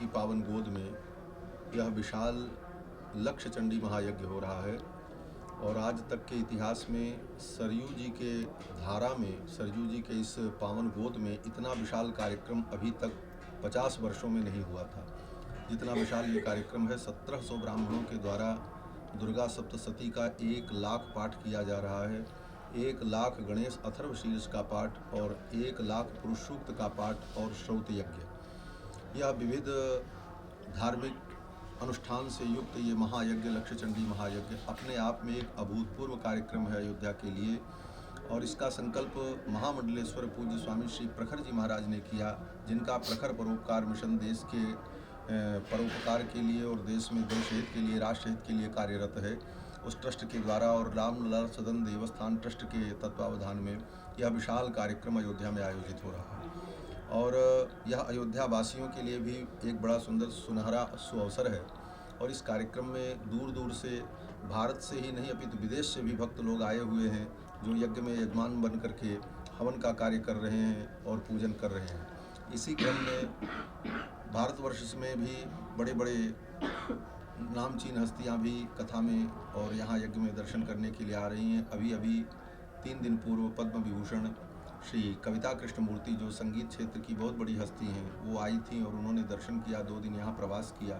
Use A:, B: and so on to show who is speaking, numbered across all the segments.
A: की पावन गोद में यह विशाल लक्ष्य चंडी महायज्ञ हो रहा है। और आज तक के इतिहास में सरयू जी के धारा में, सरयू जी के इस पावन गोद में इतना विशाल कार्यक्रम अभी तक 50 वर्षों में नहीं हुआ था। जितना विशाल ये कार्यक्रम है, 1700 ब्राह्मणों के द्वारा दुर्गा सप्तशती का 1 लाख पाठ किया जा रहा है, 1 लाख गणेश अथर्वशीर्ष का पाठ और 1 लाख पुरुष सूक्त का पाठ और श्रौत यज्ञ। यह विविध धार्मिक अनुष्ठान से युक्त ये महायज्ञ, लक्ष्य चंडी महायज्ञ, अपने आप में एक अभूतपूर्व कार्यक्रम है अयोध्या के लिए। और इसका संकल्प महामंडलेश्वर पूज्य स्वामी श्री प्रखर जी महाराज ने किया, जिनका प्रखर परोपकार मिशन देश के परोपकार के लिए और देश में देश हित के लिए, राष्ट्र हित के लिए कार्यरत है। उस ट्रस्ट के द्वारा और रामलला सदन देवस्थान ट्रस्ट के तत्वावधान में यह विशाल कार्यक्रम अयोध्या में आयोजित हो रहा है। और यह अयोध्या वासियों के लिए भी एक बड़ा सुंदर सुनहरा सुअवसर है। और इस कार्यक्रम में दूर दूर से, भारत से ही नहीं अपितु विदेश से भी भक्त लोग आए हुए हैं, जो यज्ञ में यजमान बन करके हवन का कार्य कर रहे हैं और पूजन कर रहे हैं। इसी क्रम में भारतवर्ष में भी बड़े बड़े नामचीन हस्तियां भी कथा में और यहाँ यज्ञ में दर्शन करने के लिए आ रही हैं। अभी अभी 3 दिन पूर्व पद्म विभूषण श्री कविता कृष्णमूर्ति, जो संगीत क्षेत्र की बहुत बड़ी हस्ती हैं, वो आई थी और उन्होंने दर्शन किया, 2 दिन यहाँ प्रवास किया।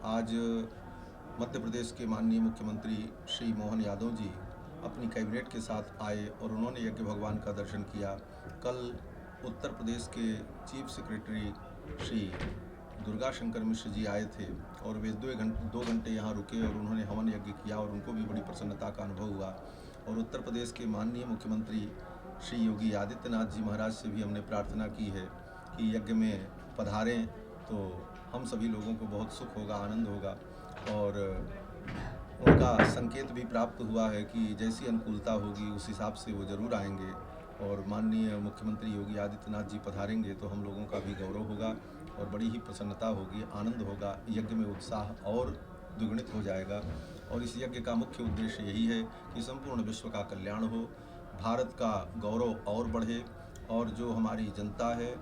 A: आज मध्य प्रदेश के माननीय मुख्यमंत्री श्री मोहन यादव जी अपनी कैबिनेट के साथ आए और उन्होंने यज्ञ भगवान का दर्शन किया। कल उत्तर प्रदेश के चीफ सेक्रेटरी श्री दुर्गा शंकर मिश्र जी आए थे और वे 2 घंटे यहाँ रुके और उन्होंने हवन यज्ञ किया और उनको भी बड़ी प्रसन्नता का अनुभव हुआ। और उत्तर प्रदेश के माननीय मुख्यमंत्री श्री योगी आदित्यनाथ जी महाराज से भी हमने प्रार्थना की है कि यज्ञ में पधारें तो हम सभी लोगों को बहुत सुख होगा, आनंद होगा। और उनका संकेत भी प्राप्त हुआ है कि जैसी अनुकूलता होगी उस हिसाब से वो ज़रूर आएंगे। और माननीय मुख्यमंत्री योगी आदित्यनाथ जी पधारेंगे तो हम लोगों का भी गौरव होगा और बड़ी ही प्रसन्नता होगी, आनंद होगा। यज्ञ में उत्साह और द्विगुणित हो जाएगा। और इस यज्ञ का मुख्य उद्देश्य यही है कि संपूर्ण विश्व का कल्याण हो, भारत का गौरव और बढ़े, और जो हमारी जनता है,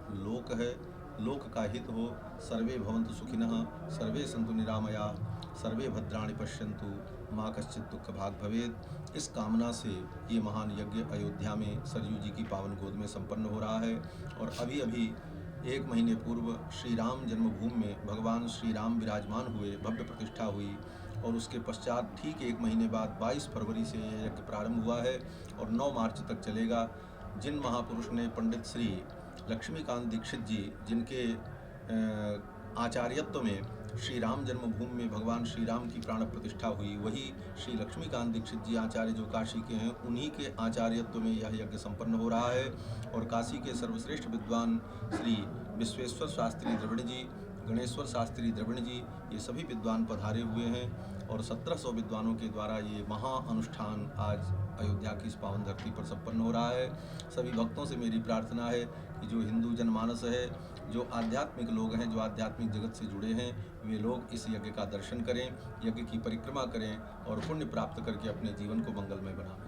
A: लोक का हित हो। सर्वे भवन्तु सुखिनः, सर्वे सन्तु निरामया, सर्वे भद्राणि पश्यन्तु माँ कश्चित् दुःख भाग् भवेत्। इस कामना से ये महान यज्ञ अयोध्या में सरयू जी की पावन गोद में संपन्न हो रहा है। और अभी अभी 1 महीने पूर्व श्री राम जन्मभूमि में भगवान श्री राम विराजमान हुए, भव्य प्रतिष्ठा हुई। और उसके पश्चात ठीक 1 महीने बाद 22 फरवरी से यह यज्ञ प्रारंभ हुआ है और 9 मार्च तक चलेगा। जिन महापुरुष ने, पंडित श्री लक्ष्मीकांत दीक्षित जी, जिनके आचार्यत्व में श्री राम जन्मभूमि में भगवान श्री राम की प्राण प्रतिष्ठा हुई, वही श्री लक्ष्मीकांत दीक्षित जी आचार्य जो काशी के हैं, उन्हीं के आचार्यत्व में यह यज्ञ संपन्न हो रहा है। और काशी के सर्वश्रेष्ठ विद्वान श्री विश्वेश्वर शास्त्री द्रविड़ जी, गणेश्वर शास्त्री द्रविड़ जी, ये सभी विद्वान पधारे हुए हैं। और 1700 विद्वानों के द्वारा ये महा अनुष्ठान आज अयोध्या की इस पावन धरती पर संपन्न हो रहा है। सभी भक्तों से मेरी प्रार्थना है कि जो हिंदू जनमानस है, जो आध्यात्मिक लोग हैं, जो आध्यात्मिक जगत से जुड़े हैं, वे लोग इस यज्ञ का दर्शन करें, यज्ञ की परिक्रमा करें और पुण्य प्राप्त करके अपने जीवन को मंगलमय बनाएं।